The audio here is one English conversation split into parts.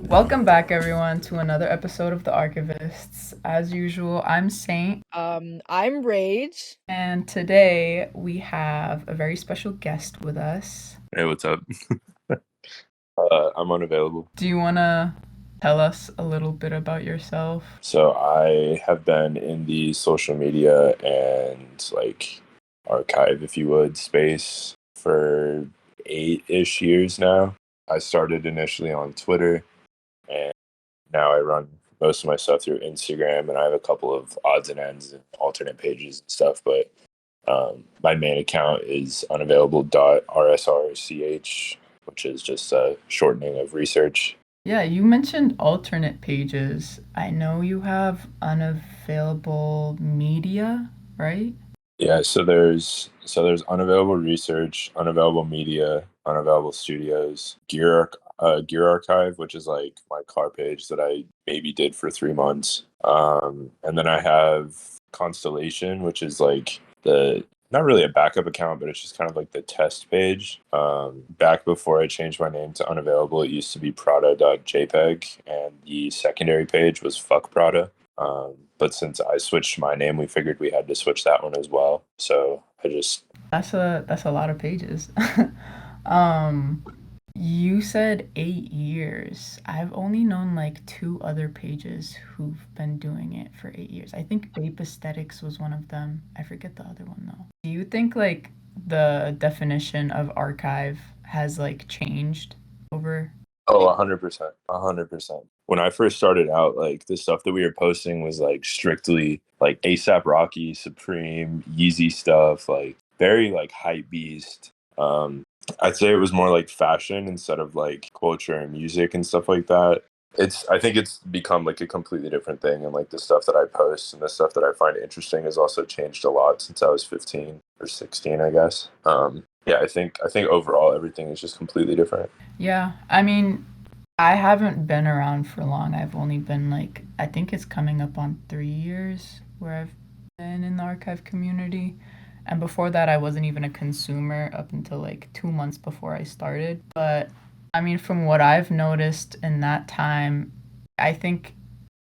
Welcome back, everyone, to another episode of the Archivists. As usual, I'm Saint, I'm Rage. and today we have a very special guest with us. Hey, what's up? I'm unavailable. Do you want to tell us a little bit about yourself? So I have been in the social media and archive, if you would, space for 8-ish years now. I started initially on Twitter, and now I run most of my stuff through Instagram, and I have a couple of odds and ends and alternate pages and stuff. But my main account is unavailable.rsrch, which is just a shortening of research. Yeah, you mentioned alternate pages. I know you have unavailable media, right? Yeah, so there's unavailable research, unavailable media, unavailable studios, gear archive, which is like my car page that I maybe did for 3 months. And then I have Constellation, which is like the not really a backup account, but it's just kind of like the test page. Back before I changed my name to unavailable, it used to be Prada.jpg, and the secondary page was fuck Prada. But since I switched my name, we figured we had to switch that one as well. So I just That's a lot of pages. um, You said 8 years. I've only known like two other pages who've been doing it for 8 years. I think Bape Aesthetics was one of them. I forget the other one though. Do you think like the definition of archive has like changed over? Oh, 100%, 100%. When I first started out, like the stuff that we were posting was like strictly like ASAP Rocky, Supreme, Yeezy stuff, like very like hype beast. Um, I'd say it was more like fashion instead of like culture and music and stuff like that. I think it's become like a completely different thing, and like the stuff that I post and the stuff that I find interesting has also changed a lot since I was 15 or 16, I guess. Yeah, I think overall everything is just completely different. Yeah, I mean, I haven't been around for long. I've only been like, I think it's coming up on 3 years where I've been in the archive community. And before that, I wasn't even a consumer up until like 2 months before I started. But I mean, from what I've noticed in that time, I think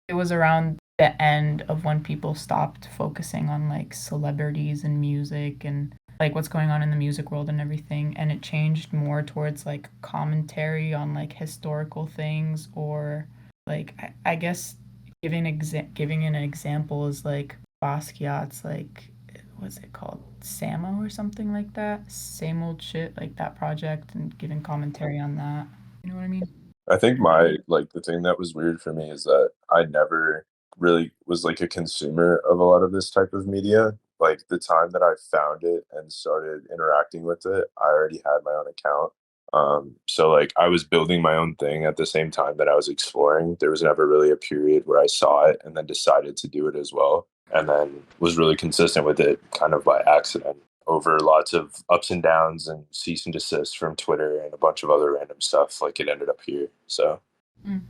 it was around the end of when people stopped focusing on like celebrities and music and like what's going on in the music world and everything, and it changed more towards like commentary on like historical things, or like I guess giving an example is like Basquiat's like, what's it called, Samo or something like that, same old shit, like that project, and giving commentary on that, you know what I mean? I think my like the thing that was weird for me is that I never really was like a consumer of a lot of this type of media. Like the time that I found it and started interacting with it, I already had my own account. So like I was building my own thing at the same time that I was exploring. There was never really a period where I saw it and then decided to do it as well, and then was really consistent with it kind of by accident over lots of ups and downs and cease and desist from Twitter and a bunch of other random stuff. Like it ended up here. So Mm.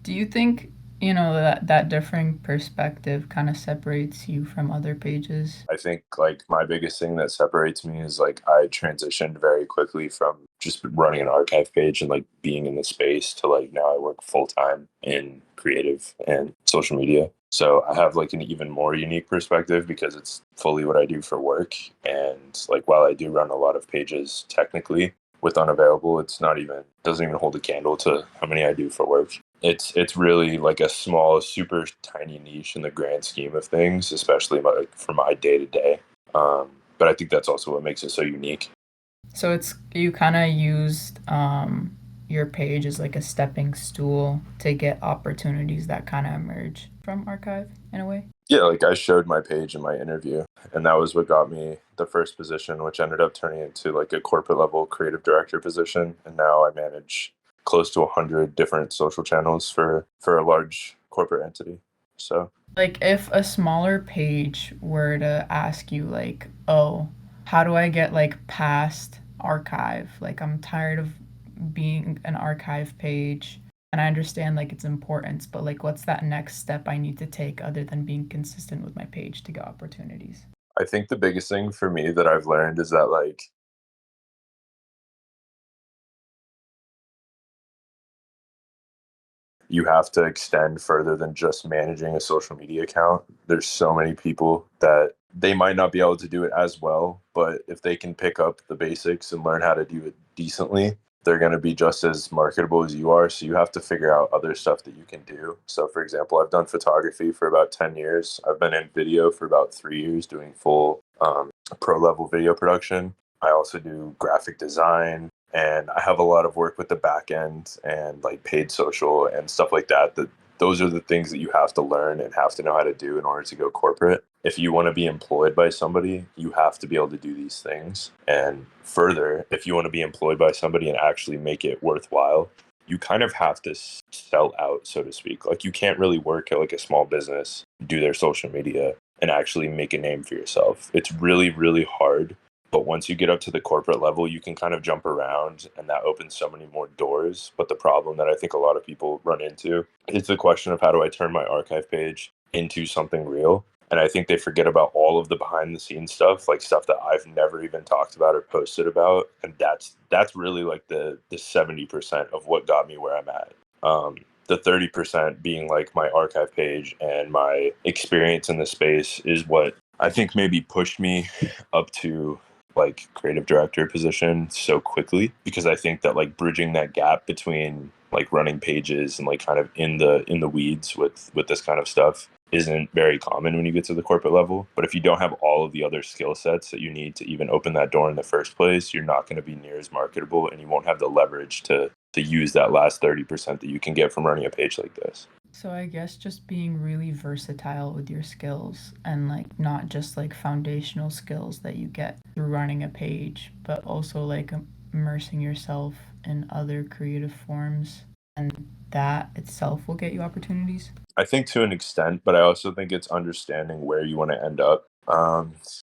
Do you think, that differing perspective kind of separates you from other pages? I think like my biggest thing that separates me is like I transitioned very quickly from just running an archive page and like being in the space to like now I work full time in creative and social media. So I have like an even more unique perspective because it's fully what I do for work. And like while I do run a lot of pages technically with unavailable, it's not even doesn't even hold a candle to how many I do for work. It's really like a small, super tiny niche in the grand scheme of things, especially for my day to day. But I think that's also what makes it so unique. So it's you kind of used your page as like a stepping stool to get opportunities that kind of emerge from archive in a way. Yeah, like I showed my page in my interview, and that was what got me the first position, which ended up turning into like a corporate level creative director position. And now I manage close to 100 different social channels for a large corporate entity. So Like if a smaller page were to ask you like, "Oh, how do I get like past archive? Like I'm tired of being an archive page and I understand like its importance, but like what's that next step I need to take other than being consistent with my page to get opportunities?" I think the biggest thing for me that I've learned is that like You have to extend further than just managing a social media account. There's so many people that they might not be able to do it as well, but if they can pick up the basics and learn how to do it decently, they're going to be just as marketable as you are. So you have to figure out other stuff that you can do. So, for example, I've done photography for about 10 years. I've been in video for about 3 years doing full pro level video production. I also do graphic design, and I have a lot of work with the back end and like paid social and stuff like that. That those are the things that you have to learn and have to know how to do in order to go corporate. If you want to be employed by somebody, you have to be able to do these things. And further, if you want to be employed by somebody and actually make it worthwhile, you kind of have to sell out, so to speak. Like you can't really work at like a small business, do their social media, and actually make a name for yourself. It's really, really hard. But once you get up to the corporate level, you can kind of jump around, and that opens so many more doors. But the problem that I think a lot of people run into is the question of how do I turn my archive page into something real? And I think they forget about all of the behind the scenes stuff, like stuff that I've never even talked about or posted about. And that's really like the 70% of what got me where I'm at. The 30% being like my archive page and my experience in the space is what I think maybe pushed me up to like creative director position so quickly, because I think that like bridging that gap between like running pages and like kind of in the weeds with this kind of stuff isn't very common when you get to the corporate level. But if you don't have all of the other skill sets that you need to even open that door in the first place, you're not going to be near as marketable, and you won't have the leverage to use that last 30% that you can get from running a page like this. So I guess just being really versatile with your skills and like not just like foundational skills that you get through running a page, but also like immersing yourself in other creative forms, and that itself will get you opportunities. I think to an extent, but I also think it's understanding where you want to end up.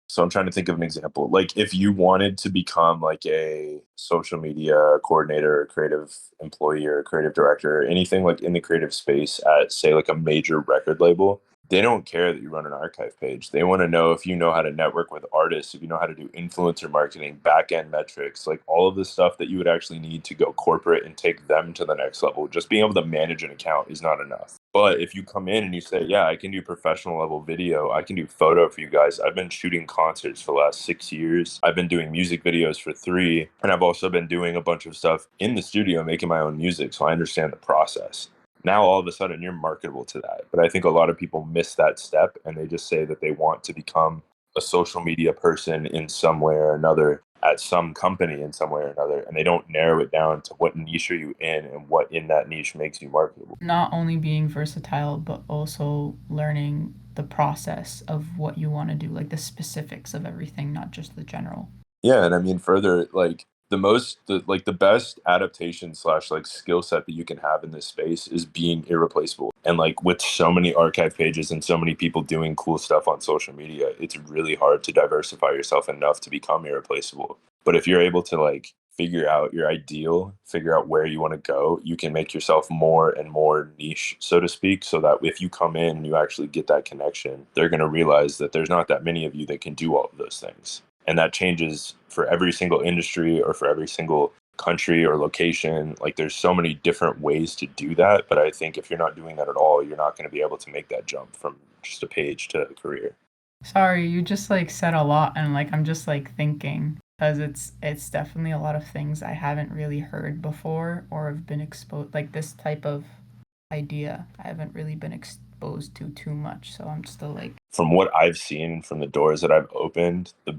So I'm trying to think of an example. Like if you wanted to become like a social media coordinator, or creative employee, or creative director, or anything like in the creative space at say like a major record label, they don't care that you run an archive page. They want to know if you know how to network with artists, if you know how to do influencer marketing, back end metrics, like all of the stuff that you would actually need to go corporate and take them to the next level. Just being able to manage an account is not enough. But if you come in and you say, yeah, I can do professional level video, I can do photo for you guys. I've been shooting concerts for the last 6 years. I've been doing music videos for 3. And I've also been doing a bunch of stuff in the studio, making my own music. So I understand the process. Now all of a sudden you're marketable to that. But I think a lot of people miss that step, and they just say that they want to become a social media person in some way or another at some company in some way or another, and they don't narrow it down to what niche are you in and what in that niche makes you marketable. Not only being versatile, but also learning the process of what you want to do, like the specifics of everything, not just the general. Yeah, and I mean further, like the best adaptation slash like skill set that you can have in this space is being irreplaceable. And like with so many archive pages and so many people doing cool stuff on social media, it's really hard to diversify yourself enough to become irreplaceable. But if you're able to like figure out your ideal, figure out where you want to go, you can make yourself more and more niche, so to speak, so that if you come in and you actually get that connection, they're going to realize that there's not that many of you that can do all of those things. And that changes for every single industry or for every single country or location. Like there's so many different ways to do that, but I think if you're not doing that at all, you're not going to be able to make that jump from just a page to a career. Sorry, you just like said a lot, and like I'm just like thinking because it's definitely a lot of things I haven't really heard before or have been exposed, like this type of idea I haven't really been exposed to too much, so I'm still like, From what I've seen from the doors that I've opened, the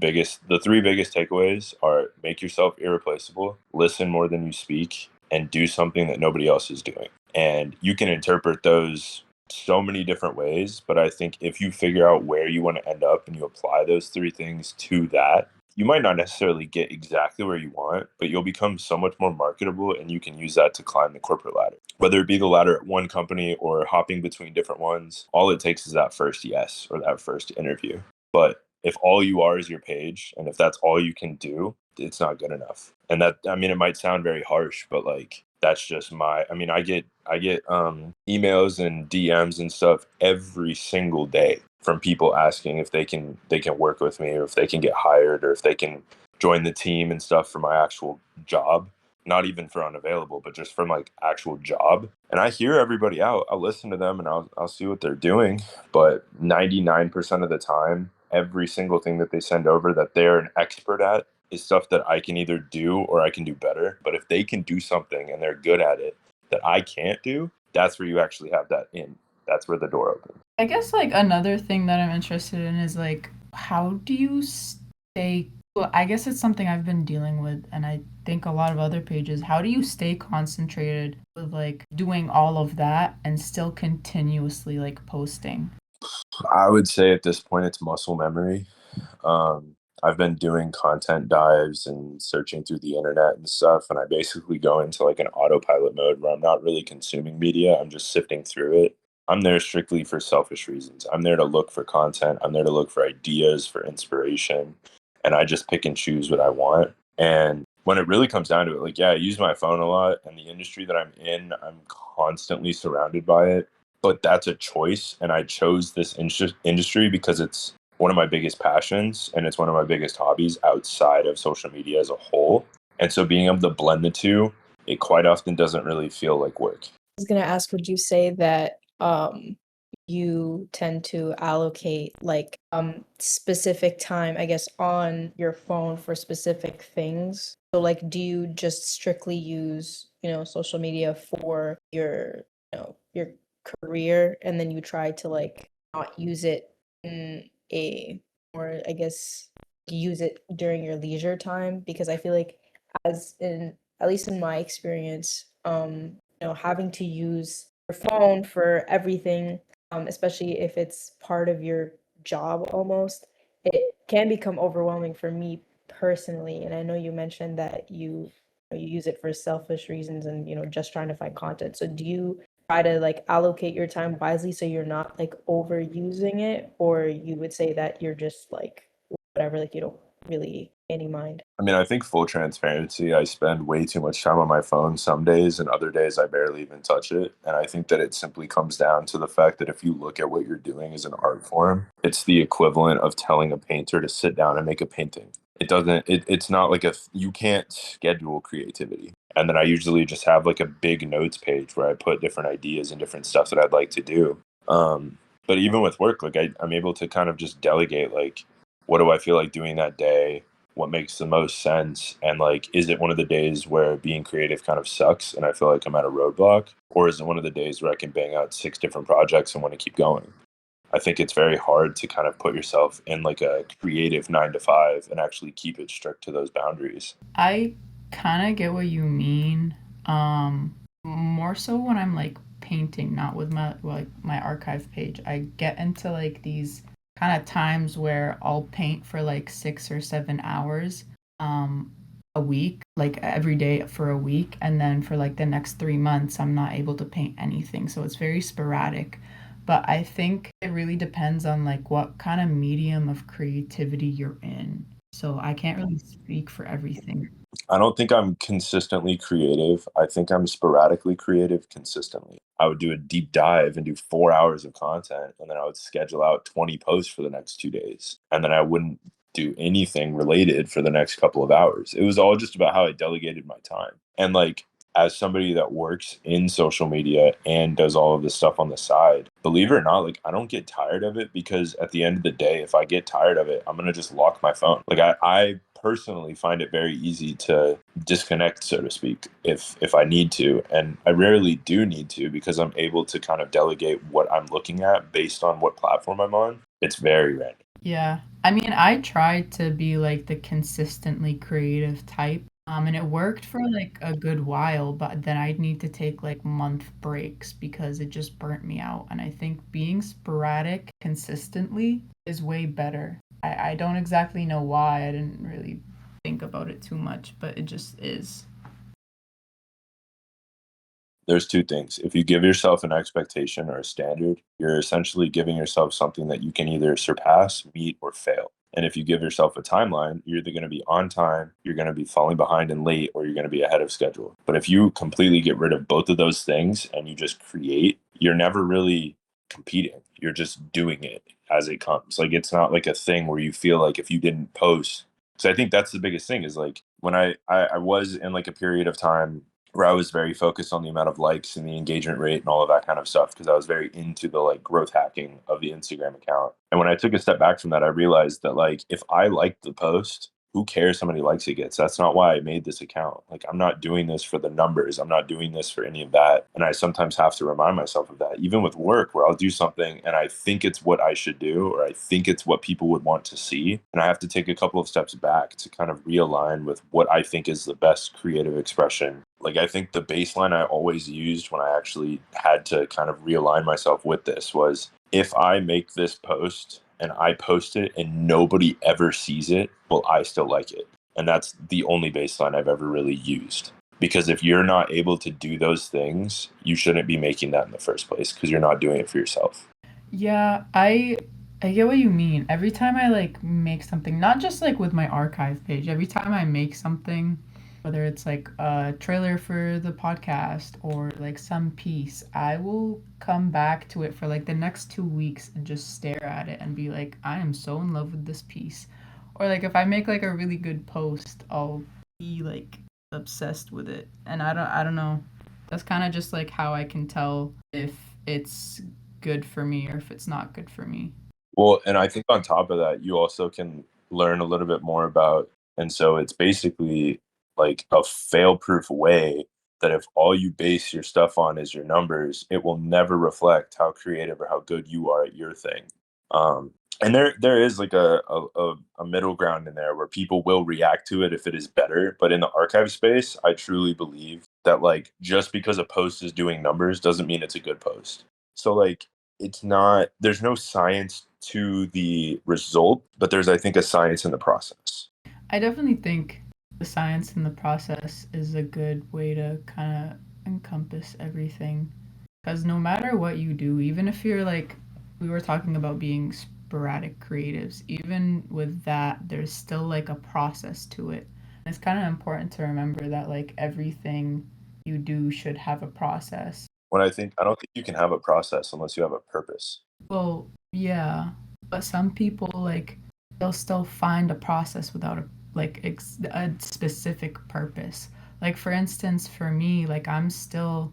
3 biggest takeaways are make yourself irreplaceable, listen more than you speak, and do something that nobody else is doing. And you can interpret those so many different ways, but I think if you figure out where you want to end up and you apply those 3 things to that, you might not necessarily get exactly where you want, but you'll become so much more marketable, and you can use that to climb the corporate ladder. Whether it be the ladder at one company or hopping between different ones, all it takes is that first yes or that first interview. But if all you are is your page, and if that's all you can do, it's not good enough. And that, I mean, it might sound very harsh, but like that's just I mean, I get emails and DMs and stuff every single day from people asking if they can work with me, or if they can get hired, or if they can join the team and stuff for my actual job. not even for unavailable, but just from like actual job. And I hear everybody out. I'll listen to them and I'll see what they're doing. But 99% of the time, every single thing that they send over that they're an expert at is stuff that I can either do or I can do better. But if they can do something and they're good at it that I can't do, that's where you actually have that in. That's where the door opens. I guess like another thing that I'm interested in is like how do you stay well, I guess it's something I've been dealing with and I think a lot of other pages. How do you stay concentrated with like doing all of that and still continuously like posting? I would say at this point, it's muscle memory. I've been doing content dives and searching through the internet and stuff, and I basically go into like an autopilot mode where I'm not really consuming media. I'm just sifting through it. I'm there strictly for selfish reasons. I'm there to look for content. I'm there to look for ideas, for inspiration, and I just pick and choose what I want. And when it really comes down to it, like, yeah, I use my phone a lot, and the industry that I'm in, I'm constantly surrounded by it, but that's a choice. And I chose this industry because it's one of my biggest passions and it's one of my biggest hobbies outside of social media as a whole. And so being able to blend the two, it quite often doesn't really feel like work. Was gonna ask, would you say that you tend to allocate like specific time, I guess, on your phone for specific things? So like do you just strictly use, social media for your career and then you try to like not use it in a or I guess use it during your leisure time? Because I feel like as in at least in my experience, having to use your phone for everything, especially if it's part of your job almost, it can become overwhelming for me personally. And I know you mentioned that you use it for selfish reasons and just trying to find content. So do you try to like allocate your time wisely so you're not like overusing it, or you would say that you're just like whatever, like you don't really pay any mind? I mean, I think full transparency, I spend way too much time on my phone some days, and other days I barely even touch it. And I think that it simply comes down to the fact that if you look at what you're doing as an art form, it's the equivalent of telling a painter to sit down and make a painting. It's not like you can't schedule creativity. And then I usually just have like a big notes page where I put different ideas and different stuff that I'd like to do. But even with work, like I'm able to kind of just delegate, like, what do I feel like doing that day? What makes the most sense, and like, is it one of the days where being creative kind of sucks and I feel like I'm at a roadblock, or is it one of the days where I can bang out 6 different projects and want to keep going? I think it's very hard to kind of put yourself in like a creative 9 to 5 and actually keep it strict to those boundaries. I kind of get what you mean. More so when I'm like painting, not with my archive page. I get into like these kind of times where I'll paint for like 6 or 7 hours a week, like every day for a week, and then for like the next 3 months, I'm not able to paint anything. So it's very sporadic. But I think it really depends on like what kind of medium of creativity you're in. So I can't really speak for everything. I don't think I'm consistently creative. I think I'm sporadically creative consistently. I would do a deep dive and do 4 hours of content, and then I would schedule out 20 posts for the next 2 days. And then I wouldn't do anything related for the next couple of hours. It was all just about how I delegated my time. And like, as somebody that works in social media and does all of this stuff on the side, believe it or not, like, I don't get tired of it, because at the end of the day, if I get tired of it, I'm going to just lock my phone. Like, I personally find it very easy to disconnect, so to speak, if I need to. And I rarely do need to, because I'm able to kind of delegate what I'm looking at based on what platform I'm on. It's very random. Yeah. I mean, I tried to be like the consistently creative type. And it worked for like a good while, but then I'd need to take like month breaks because it just burnt me out. And I think being sporadic consistently is way better. I don't exactly know why. I didn't really think about it too much, but it just is. There's two things. If you give yourself an expectation or a standard, you're essentially giving yourself something that you can either surpass, meet, or fail. And if you give yourself a timeline, you're either going to be on time, you're going to be falling behind and late, or you're going to be ahead of schedule. But if you completely get rid of both of those things and you just create, you're never really competing. You're just doing it as it comes. Like, it's not like a thing where you feel like if you didn't post, so I think that's the biggest thing, is like, when I was in like a period of time where I was very focused on the amount of likes and the engagement rate and all of that kind of stuff because I was very into the like growth hacking of the Instagram account. And when I took a step back from that, I realized that like if I liked the post, who cares how many likes it gets? That's not why I made this account. Like I'm not doing this for the numbers. I'm not doing this for any of that. And I sometimes have to remind myself of that, even with work where I'll do something and I think it's what I should do, or I think it's what people would want to see. And I have to take a couple of steps back to kind of realign with what I think is the best creative expression. Like I think the baseline I always used when I actually had to kind of realign myself with this was if I make this post and I post it and nobody ever sees it, well, I still like it. And that's the only baseline I've ever really used. Because if you're not able to do those things, you shouldn't be making that in the first place because you're not doing it for yourself. Yeah, I get what you mean. Every time I like make something, not just like with my archive page, every time I make something, whether it's like a trailer for the podcast or like some piece, I will come back to it for like the next 2 weeks and just stare at it and be like, I am so in love with this piece. Or like if I make like a really good post, I'll be like obsessed with it. And I don't know. That's kind of just like how I can tell if it's good for me or if it's not good for me. Well, and I think on top of that, you also can learn a little bit more about, and so it's basically like a fail proof way that if all you base your stuff on is your numbers, it will never reflect how creative or how good you are at your thing. Um, and there is like a middle ground in there where people will react to it if it is better. But in the archive space, I truly believe that like just because a post is doing numbers doesn't mean it's a good post. So like it's not, there's no science to the result, but there's I think a science in the process. I definitely think the science in the process is a good way to kind of encompass everything. Because no matter what you do, even if you're like, we were talking about being sporadic creatives, even with that, there's still like a process to it. And it's kind of important to remember that like everything you do should have a process. When I don't think you can have a process unless you have a purpose. Well, yeah, but some people like they'll still find a process without a a specific purpose. Like for instance, for me, like I still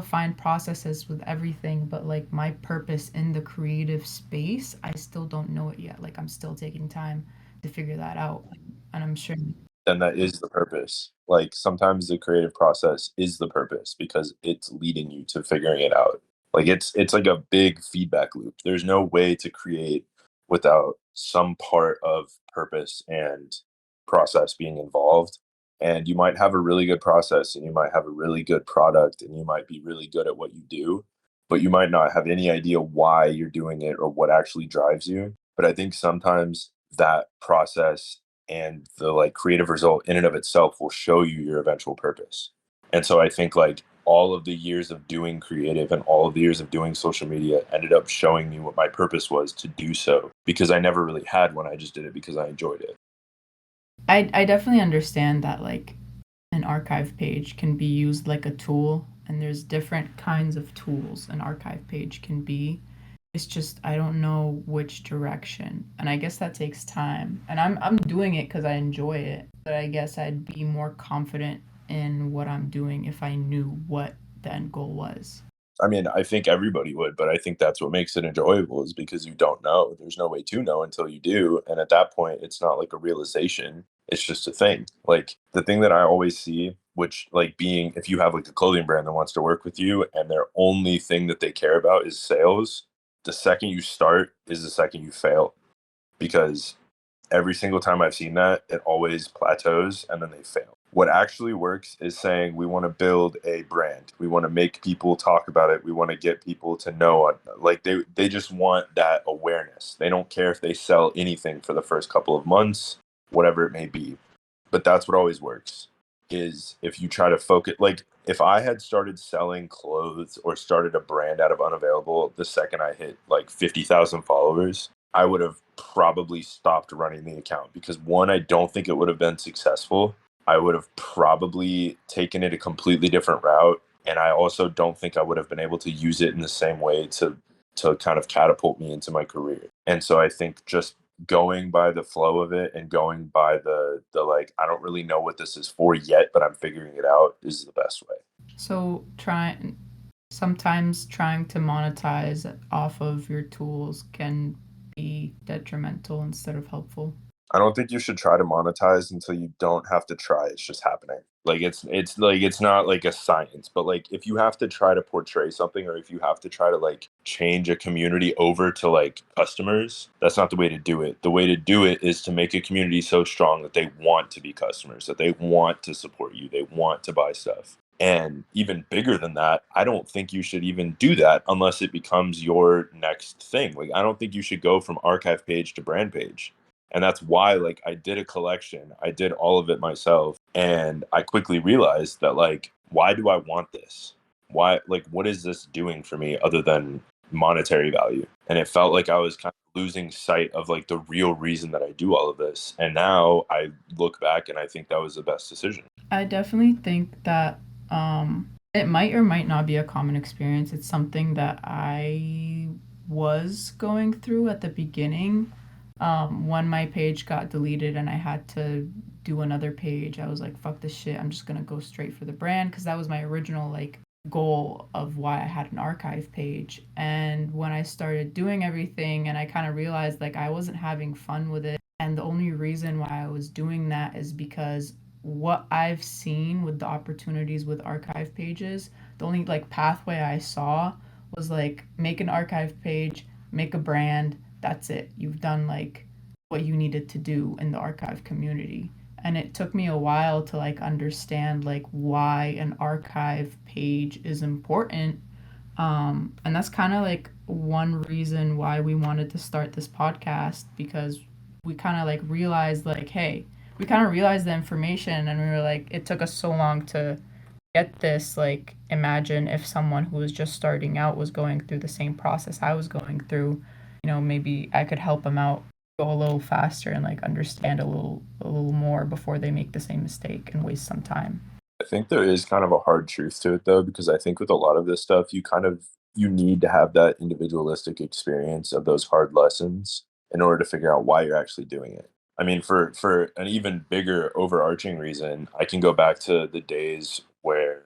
find processes with everything, but like my purpose in the creative space, I still don't know it yet. Like I'm still taking time to figure that out. And I'm sure Then that is the purpose. Like sometimes the creative process is the purpose because it's leading you to figuring it out. Like it's like a big feedback loop. There's no way to create without some part of purpose and process being involved. And you might have a really good process and you might have a really good product and you might be really good at what you do, but you might not have any idea why you're doing it or what actually drives you. But I think sometimes that process and the like creative result in and of itself will show you your eventual purpose. And so I think like all of the years of doing creative and all of the years of doing social media ended up showing me what my purpose was to do so because I never really had one. I just did it because I enjoyed it. I definitely understand that like an archive page can be used like a tool and there's different kinds of tools an archive page can be. It's just I don't know which direction. And I guess that takes time. And I'm doing it cuz I enjoy it, but I guess I'd be more confident in what I'm doing if I knew what the end goal was. I mean, I think everybody would, but I think that's what makes it enjoyable is because you don't know. There's no way to know until you do. And at that point, it's not like a realization. It's just a thing. Like the thing that I always see, which like being, if you have like a clothing brand that wants to work with you and their only thing that they care about is sales, the second you start is the second you fail because every single time I've seen that, it always plateaus and then they fail. What actually works is saying we want to build a brand. We want to make people talk about it. We want to get people to know it. Like they just want that awareness. They don't care if they sell anything for the first couple of months, whatever it may be. But that's what always works is if you try to focus like if I had started selling clothes or started a brand out of Unavailable the second I hit like 50,000 followers, I would have probably stopped running the account because one, I don't think it would have been successful. I would have probably taken it a completely different route. And I also don't think I would have been able to use it in the same way to kind of catapult me into my career. And so I think just going by the flow of it and going by the like, I don't really know what this is for yet, but I'm figuring it out, is the best way. So sometimes trying to monetize off of your tools can be detrimental instead of helpful. I don't think you should try to monetize until you don't have to try. It's just happening. Like it's like, it's not like a science, but like if you have to try to portray something, or if you have to try to like change a community over to like customers, that's not the way to do it. The way to do it is to make a community so strong that they want to be customers, that they want to support you, they want to buy stuff. And even bigger than that, I don't think you should even do that unless it becomes your next thing. Like, I don't think you should go from archive page to brand page. And that's why, like, I did a collection, I did all of it myself, and I quickly realized that, like, why do I want this? Why, like, what is this doing for me other than monetary value? And it felt like I was kind of losing sight of like the real reason that I do all of this. And now I look back and I think that was the best decision. I definitely think that it might or might not be a common experience. It's something that I was going through at the beginning. When my page got deleted and I had to do another page, I was like, fuck this shit. I'm just gonna go straight for the brand, because that was my original like goal of why I had an archive page. And when I started doing everything and I kind of realized like I wasn't having fun with it, and the only reason why I was doing that is because what I've seen with the opportunities with archive pages, the only like pathway I saw was like make an archive page, make a brand, that's it. You've done like what you needed to do in the archive community. And it took me a while to like understand like why an archive page is important. And that's kind of like one reason why we wanted to start this podcast, because we kind of like realized like, hey, we kind of realized the information and we were like, it took us so long to get this. Like, imagine if someone who was just starting out was going through the same process I was going through, maybe I could help them out go a little faster and like understand a little more before they make the same mistake and waste some time. I think there is kind of a hard truth to it though, because I think with a lot of this stuff, you need to have that individualistic experience of those hard lessons in order to figure out why you're actually doing it. I mean, for an even bigger overarching reason, I can go back to the days where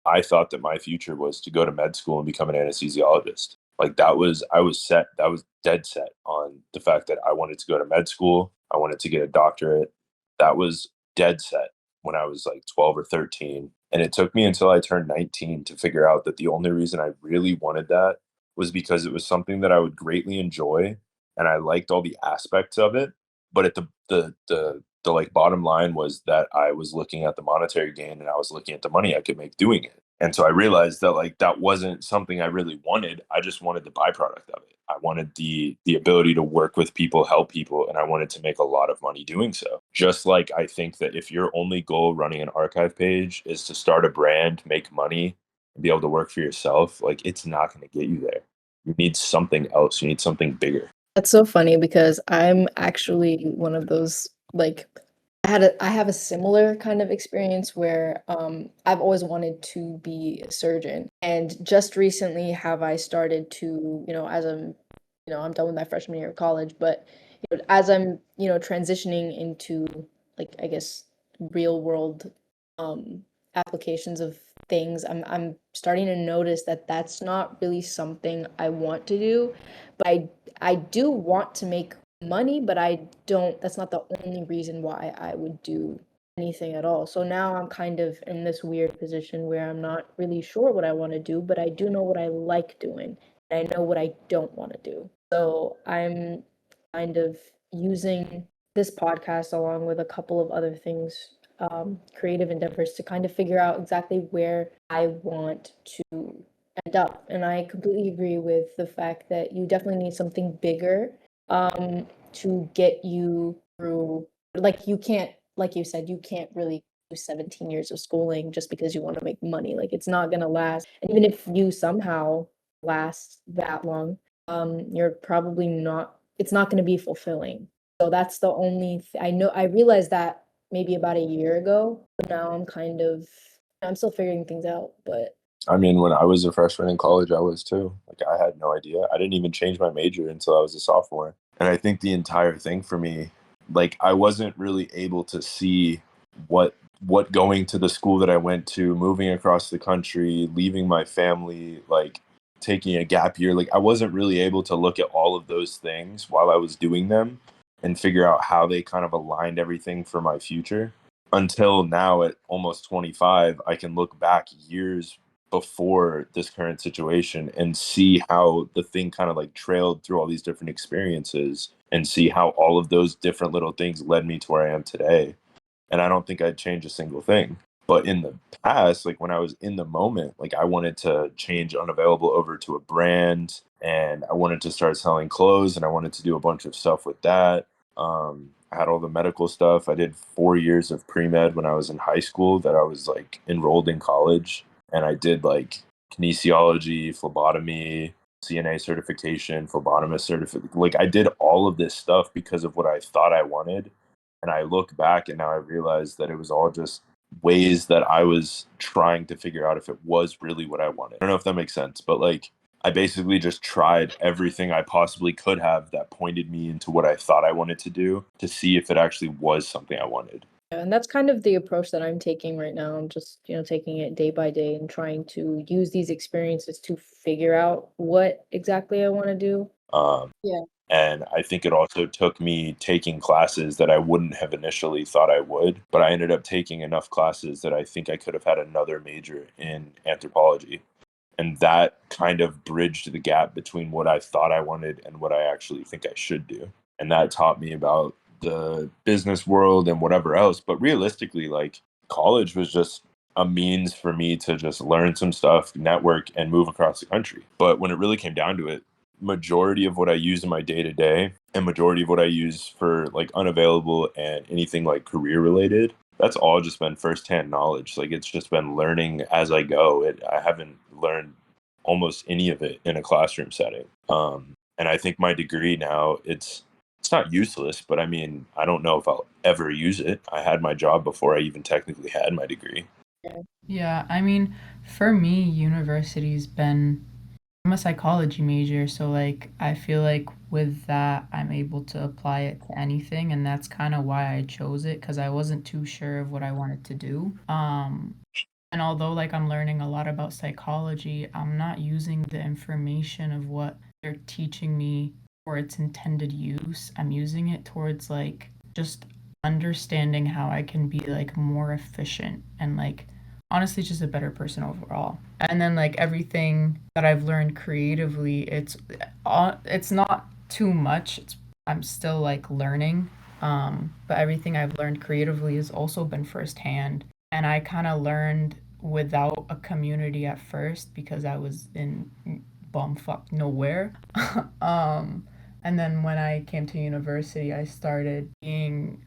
I thought that my future was to go to med school and become an anesthesiologist. Like, I was set, that was dead set on the fact that I wanted to go to med school. I wanted to get a doctorate. That was dead set when I was like 12 or 13. And it took me until I turned 19 to figure out that the only reason I really wanted that was because it was something that I would greatly enjoy and I liked all the aspects of it. But at the like bottom line was that I was looking at the monetary gain and I was looking at the money I could make doing it. And so I realized that like that wasn't something I really wanted. I just wanted the byproduct of it. I wanted the ability to work with people, help people, and I wanted to make a lot of money doing so. Just like I think that if your only goal running an archive page is to start a brand, make money, and be able to work for yourself, like it's not going to get you there. You need something else. You need something bigger. That's so funny because I'm actually one of those, like, I have a similar kind of experience where I've always wanted to be a surgeon, and just recently have I started to, as I'm done with my freshman year of college, but as I'm transitioning into, like, I guess, real world um applications of things, I'm starting to notice that that's not really something I want to do, but I do want to make money, but I don't that's not the only reason why I would do anything at all. So now I'm kind of in this weird position where I'm not really sure what I want to do, but I do know what I like doing, and I know what I don't want to do. So I'm kind of using this podcast along with a couple of other things, creative endeavors, to kind of figure out exactly where I want to end up. And I completely agree with the fact that you definitely need something bigger to get you through. Like, you can't, like you said, you can't really do 17 years of schooling just because you want to make money. Like, it's not going to last. And even if you somehow last that long, you're probably not, it's not going to be fulfilling. So that's the only I know. I realized that maybe about a year ago, but now I'm still figuring things out, but I mean, when I was a freshman in college, I was too. Like, I had no idea. I didn't even change my major until I was a sophomore. And I think the entire thing for me, like I wasn't really able to see what going to the school that I went to, moving across the country, leaving my family, like taking a gap year, like I wasn't really able to look at all of those things while I was doing them and figure out how they kind of aligned everything for my future. Until now at almost 25, I can look back years before this current situation and see how the thing kind of like trailed through all these different experiences and see how all of those different little things led me to where I am today. And I don't think I'd change a single thing. But in the past, like when I was in the moment, like I wanted to change Unavailable over to a brand, and I wanted to start selling clothes, and I wanted to do a bunch of stuff with that. I had all the medical stuff. I did 4 years of pre-med when I was in high school that I was like enrolled in college. And I did like kinesiology, phlebotomy, CNA certification, phlebotomist certificate. Like I did all of this stuff because of what I thought I wanted. And I look back and now I realize that it was all just ways that I was trying to figure out if it was really what I wanted. I don't know if that makes sense, but like I basically just tried everything I possibly could have that pointed me into what I thought I wanted to do to see if it actually was something I wanted. Yeah, and that's kind of the approach that I'm taking right now. I'm just, taking it day by day and trying to use these experiences to figure out what exactly I want to do. Yeah. And I think it also took me taking classes that I wouldn't have initially thought I would, but I ended up taking enough classes that I think I could have had another major in anthropology. And that kind of bridged the gap between what I thought I wanted and what I actually think I should do. And that taught me about the business world and whatever else. But realistically, like college was just a means for me to just learn some stuff, network, and move across the country. But when it really came down to it, majority of what I use in my day to day and majority of what I use for like Unavailable and anything like career related, that's all just been firsthand knowledge. Like it's just been learning as I go. I haven't learned almost any of it in a classroom setting. And I think my degree now, it's not useless, but I mean, I don't know if I'll ever use it. I had my job before I even technically had my degree. Yeah, I mean, for me, university's been I'm a psychology major, so like I feel like with that I'm able to apply it to anything, and that's kind of why I chose it because I wasn't too sure of what I wanted to do. And although like I'm learning a lot about psychology, I'm not using the information of what they're teaching me for its intended use. I'm using it towards like just understanding how I can be like more efficient and like honestly just a better person overall. And then like everything that I've learned creatively, it's not too much. I'm still like learning. But everything I've learned creatively has also been firsthand. And I kind of learned without a community at first because I was in bumfuck nowhere. um, and then when I came to university, I started being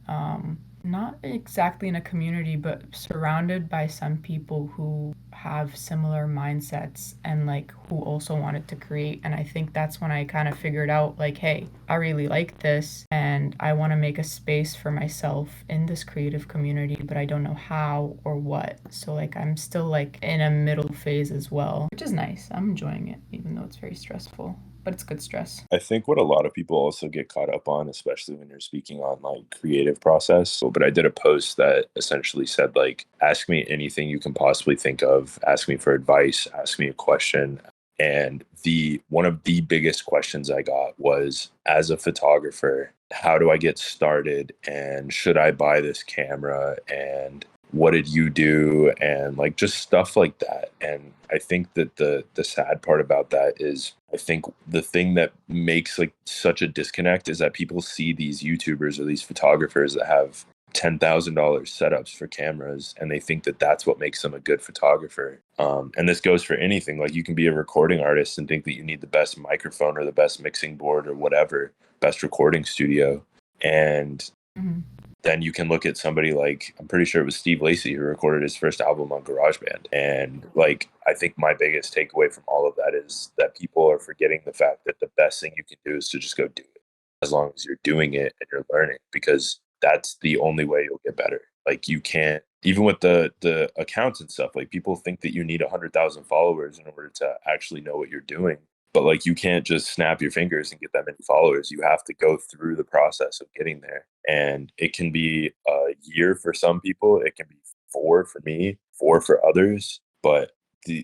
not exactly in a community, but surrounded by some people who have similar mindsets and like who also wanted to create. And I think that's when I kind of figured out like, hey, I really like this and I want to make a space for myself in this creative community, but I don't know how or what. So like I'm still like in a middle phase as well, which is nice. I'm enjoying it, even though it's very stressful, but it's good stress. I think what a lot of people also get caught up on, especially when you're speaking on like creative process. But I did a post that essentially said like, ask me anything you can possibly think of, ask me for advice, ask me a question. And the one of the biggest questions I got was, as a photographer, how do I get started? And should I buy this camera? And what did you do? And like just stuff like that. And I think that the sad part about that is I think the thing that makes like such a disconnect is that people see these YouTubers or these photographers that have $10,000 setups for cameras and they think that that's what makes them a good photographer. And this goes for anything. Like you can be a recording artist and think that you need the best microphone or the best mixing board or whatever, best recording studio. And Mhm. then you can look at somebody like, I'm pretty sure it was Steve Lacy who recorded his first album on GarageBand. And like, I think my biggest takeaway from all of that is that people are forgetting the fact that the best thing you can do is to just go do it as long as you're doing it and you're learning, because that's the only way you'll get better. Like you can't, even with the accounts and stuff, like people think that you need 100,000 followers in order to actually know what you're doing. But like, you can't just snap your fingers and get that many followers. You have to go through the process of getting there. And it can be a year for some people, it can be 4 for me, 4 for others. But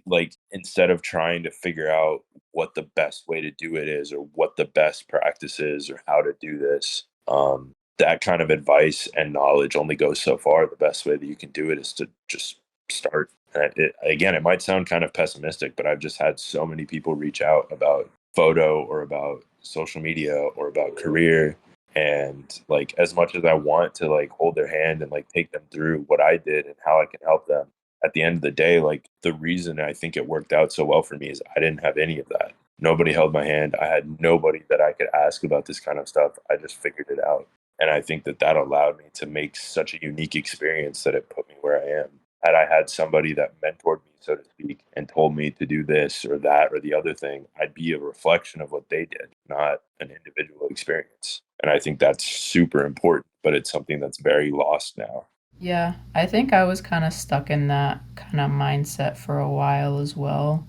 like, instead of trying to figure out what the best way to do it is, or what the best practice is, or how to do this, that kind of advice and knowledge only goes so far. The best way that you can do it is to just start. And again, it might sound kind of pessimistic, but I've just had so many people reach out about photo, or about social media, or about career. And like, as much as I want to like hold their hand and like take them through what I did and how I can help them, at the end of the day, like, the reason I think it worked out so well for me is I didn't have any of that. Nobody held my hand. I had nobody that I could ask about this kind of stuff. I just figured it out. And I think that that allowed me to make such a unique experience that it put me where I am. Had I had somebody that mentored me, so to speak, and told me to do this or that or the other thing, I'd be a reflection of what they did, not an individual experience. And I think that's super important, but it's something that's very lost now. Yeah, I think I was kind of stuck in that kind of mindset for a while as well.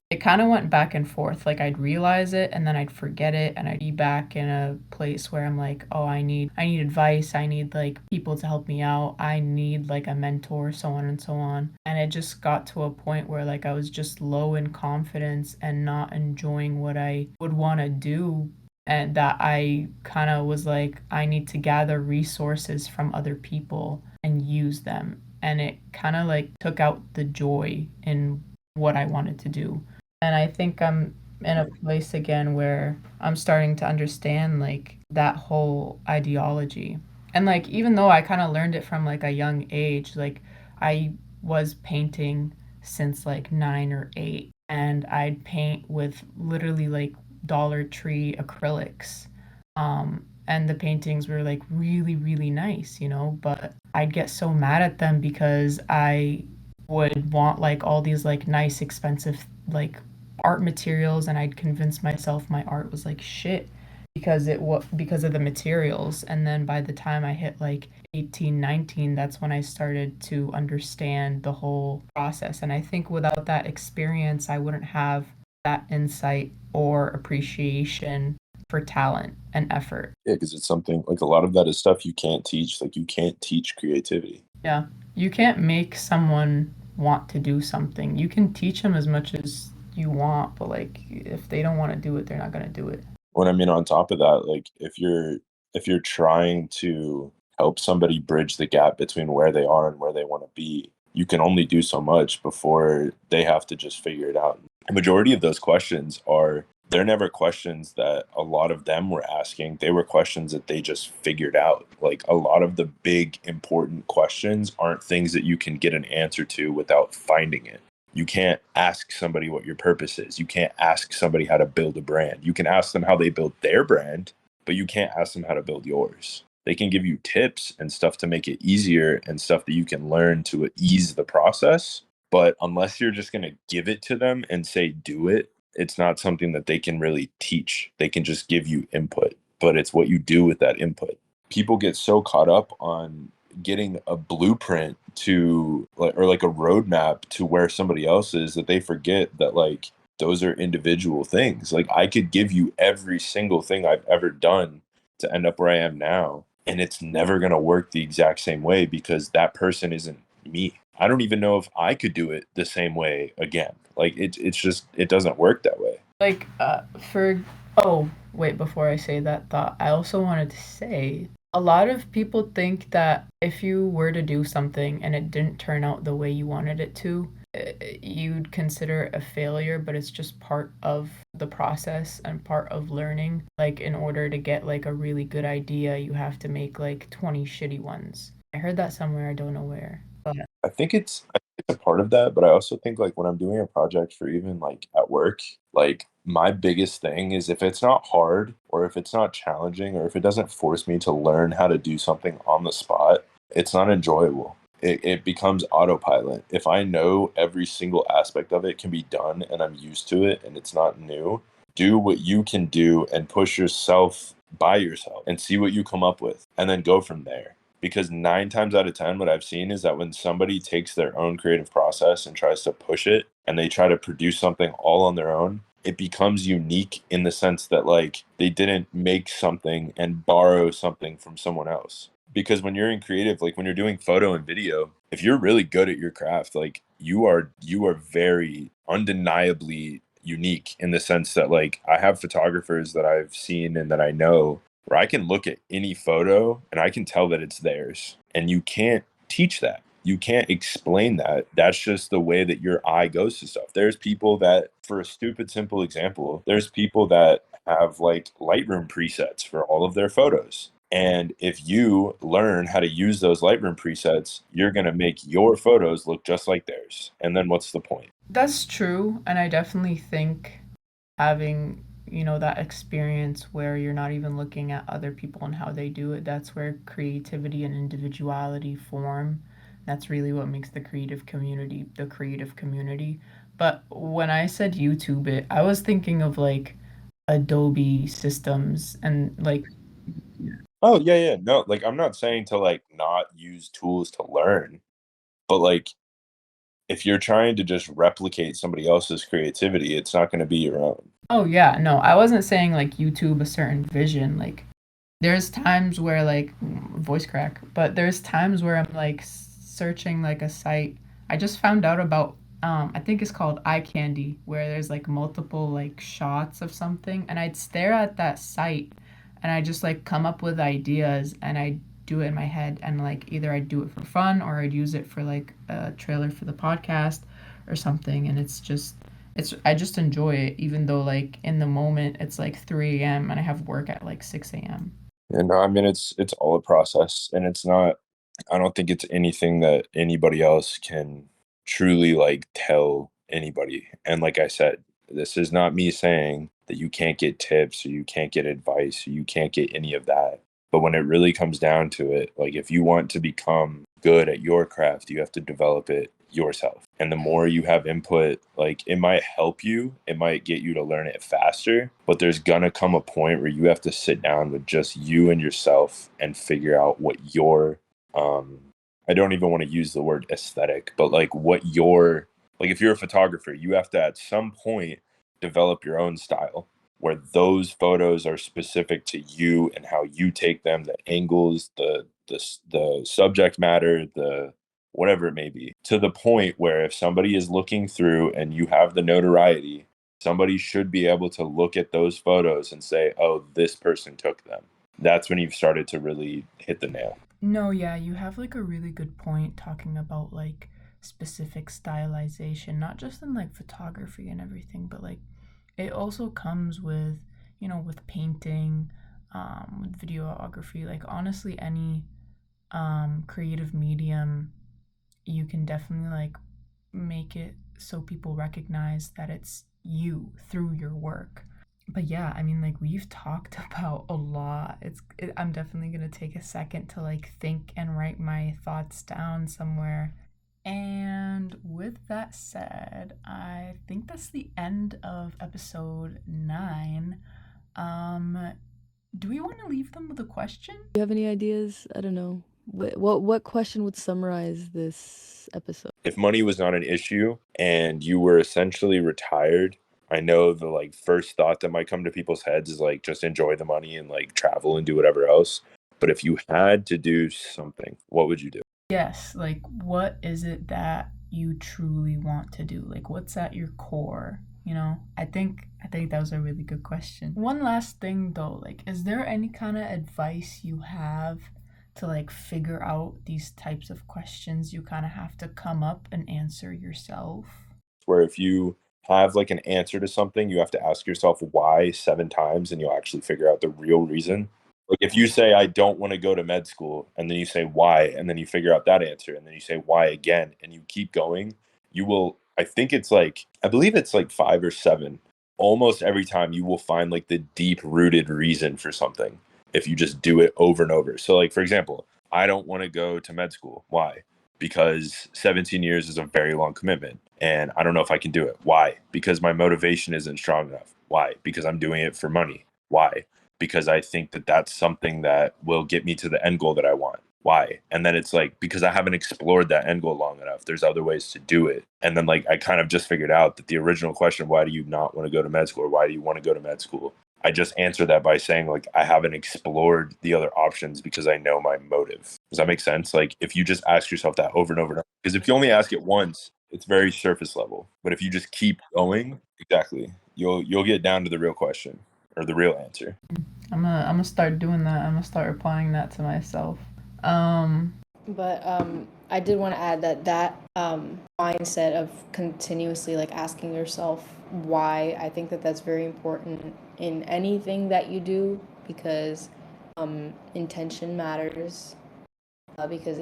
It kind of went back and forth. Like, I'd realize it and then I'd forget it, and I'd be back in a place where I'm like, oh, I need advice. I need like people to help me out. I need like a mentor, so on and so on. And it just got to a point where like I was just low in confidence and not enjoying what I would want to do, and that I kind of was like, I need to gather resources from other people and use them. And it kind of like took out the joy in what I wanted to do. And I think I'm in a place again where I'm starting to understand like that whole ideology. And like, even though I kind of learned it from like a young age, like I was painting since like 9 or 8, and I'd paint with literally like Dollar Tree acrylics. And the paintings were like really, really nice, but I'd get so mad at them because I would want like all these like nice, expensive like art materials, and I'd convince myself my art was like shit because of the materials. And then by the time I hit like 18, 19, that's when I started to understand the whole process. And I think without that experience, I wouldn't have that insight or appreciation for talent and effort. Yeah, because it's something like, a lot of that is stuff you can't teach. Like, you can't teach creativity. Yeah. You can't make someone want to do something. You can teach them as much as you want, but like if they don't want to do it, they're not going to do it. When I mean, on top of that, like, if you're trying to help somebody bridge the gap between where they are and where they want to be, you can only do so much before they have to just figure it out. The majority of those questions are, they're never questions that a lot of them were asking. They were questions that they just figured out. Like, a lot of the big important questions aren't things that you can get an answer to without finding it. You can't ask somebody what your purpose is. You can't ask somebody how to build a brand. You can ask them how they build their brand, but you can't ask them how to build yours. They can give you tips and stuff to make it easier, and stuff that you can learn to ease the process. But unless you're just going to give it to them and say, do it, it's not something that they can really teach. They can just give you input, but it's what you do with that input. People get so caught up on getting a blueprint to like, or like a roadmap to where somebody else is, that they forget that like, those are individual things. Like, I could give you every single thing I've ever done to end up where I am now, and it's never going to work the exact same way, because that person isn't me. I don't even know if I could do it the same way again. Like, it's just, it doesn't work that way. Like, for, oh, wait, before I say that thought, I also wanted to say a lot of people think that if you were to do something and it didn't turn out the way you wanted it to, you'd consider it a failure, but it's just part of the process and part of learning. Like, in order to get like a really good idea, you have to make like 20 shitty ones. I heard that somewhere, I don't know where. But I think it's a part of that, but I also think like, when I'm doing a project for even like at work, like, my biggest thing is, if it's not hard, or if it's not challenging, or if it doesn't force me to learn how to do something on the spot, it's not enjoyable. It becomes autopilot. If I know every single aspect of it can be done and I'm used to it and it's not new, do what you can do and push yourself by yourself and see what you come up with, and then go from there. Because 9 times out of 10, what I've seen is that when somebody takes their own creative process and tries to push it, and they try to produce something all on their own, it becomes unique in the sense that like they didn't make something and borrow something from someone else. Because when you're in creative, like when you're doing photo and video, if you're really good at your craft, like you are very undeniably unique in the sense that like I have photographers that I've seen and that I know where I can look at any photo and I can tell that it's theirs. And you can't teach that. You can't explain that. That's just the way that your eye goes to stuff. There's people that, for a stupid, simple example, there's people that have like Lightroom presets for all of their photos. And if you learn how to use those Lightroom presets, you're going to make your photos look just like theirs. And then what's the point? That's true, and I definitely think having, that experience where you're not even looking at other people and how they do it, that's where creativity and individuality form. That's really what makes the creative community the creative community. But when I said YouTube it, I was thinking of like Adobe systems and like Oh, yeah, yeah. No, like I'm not saying to like not use tools to learn, but like if you're trying to just replicate somebody else's creativity, it's not going to be your own. oh yeah, no, I wasn't saying like YouTube a certain vision. Like there's times where like voice crack, but there's times where I'm like searching like a site. I just found out about I think it's called eye candy where there's like multiple like shots of something and I'd stare at that site and I just like come up with ideas and I do it in my head and like either I'd do it for fun or I'd use it for like a trailer for the podcast or something and it's I just enjoy it even though like in the moment it's like 3 a.m. and I have work at like 6 a.m. And I mean, it's all a process, and it's not. I don't think it's anything that anybody else can truly like tell anybody. And like I said, this is not me saying that you can't get tips or you can't get advice or you can't get any of that. But when it really comes down to it, like if you want to become good at your craft, you have to develop it yourself. And the more you have input, like it might help you, it might get you to learn it faster, but there's gonna come a point where you have to sit down with just you and yourself and figure out what your um I don't even want to use the word aesthetic, but like what your like if you're a photographer, you have to at some point develop your own style where those photos are specific to you and how you take them, the angles, the subject matter, the whatever it may be, to the point where if somebody is looking through and you have the notoriety, somebody should be able to look at those photos and say, "Oh, this person took them." That's when you've started to really hit the nail. No, yeah, you have like a really good point talking about like specific stylization, not just in like photography and everything, but like it also comes with, with painting, with videography, like honestly any creative medium, you can definitely like make it so people recognize that it's you through your work. But yeah, I mean, like we've talked about a lot. I'm definitely gonna take a second to like think and write my thoughts down somewhere. And with that said, I think that's the end of episode 9. Um, do we want to leave them with a question? Do you have any ideas? I don't know. What question would summarize this episode? If money was not an issue and you were essentially retired, I know the like first thought that might come to people's heads is like just enjoy the money and like travel and do whatever else. But if you had to do something, what would you do? Yes, like what is it that you truly want to do? Like what's at your core? I think that was a really good question. One last thing though, like is there any kind of advice you have to like figure out these types of questions you kind of have to come up and answer yourself? Where if you have like an answer to something, you have to ask yourself why 7 times and you'll actually figure out the real reason. Like if you say, I don't want to go to med school, and then you say why, and then you figure out that answer, and then you say why again, and you keep going, you will, I think it's like, I believe it's like 5 or 7. Almost every time you will find like the deep rooted reason for something if you just do it over and over. So, like, for example, I don't want to go to med school. Why? Because 17 years is a very long commitment and I don't know if I can do it. Why? Because my motivation isn't strong enough. Why? Because I'm doing it for money. Why? Because I think that that's something that will get me to the end goal that I want. why? And then it's like, because I haven't explored that end goal long enough, there's other ways to do it. And then like I kind of just figured out that the original question, why do you not want to go to med school, or why do you want to go to med school, I just answer that by saying like I haven't explored the other options because I know my motive. Does that make sense? Like if you just ask yourself that over and over and over, because if you only ask it once, it's very surface level. But if you just keep going, exactly, you'll get down to the real question or the real answer. I'm gonna start doing that. I'm gonna start applying that to myself. But I did want to add that mindset of continuously like asking yourself why, I think that that's very important in anything that you do, because intention matters, because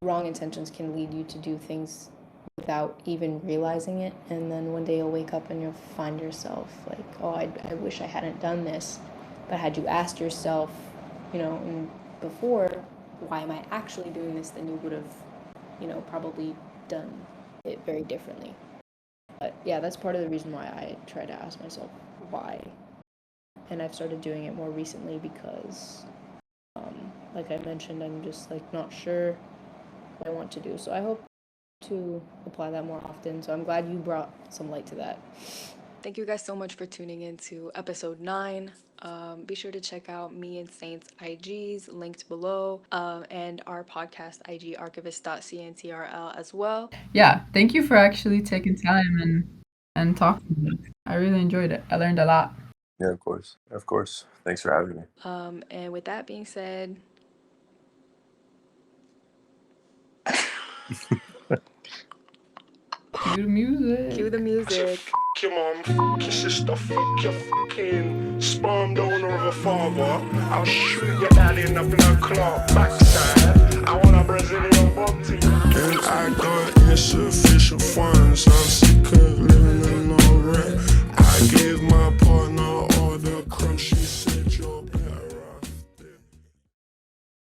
wrong intentions can lead you to do things without even realizing it, and then one day you'll wake up and you'll find yourself like, oh, I wish I hadn't done this. But had you asked yourself, before, why am I actually doing this, then you would have, probably done it very differently. But yeah, that's part of the reason why I try to ask myself why. And I've started doing it more recently because, like I mentioned, I'm just like not sure what I want to do. So I hope to apply that more often. So I'm glad you brought some light to that. Thank you guys so much for tuning in to episode 9. Be sure to check out me and Saint's IGs linked below, and our podcast IG archivists.cntrl as well. Yeah, thank you for actually taking time and talking to us. I really enjoyed it. I learned a lot. Yeah, of course. Thanks for having me. And with that being said, Cue the music. cue the music. Your mom, your sister, your fucking sperm donor of a father. I'll shoot your daddy up in a clock backside. I wanna breast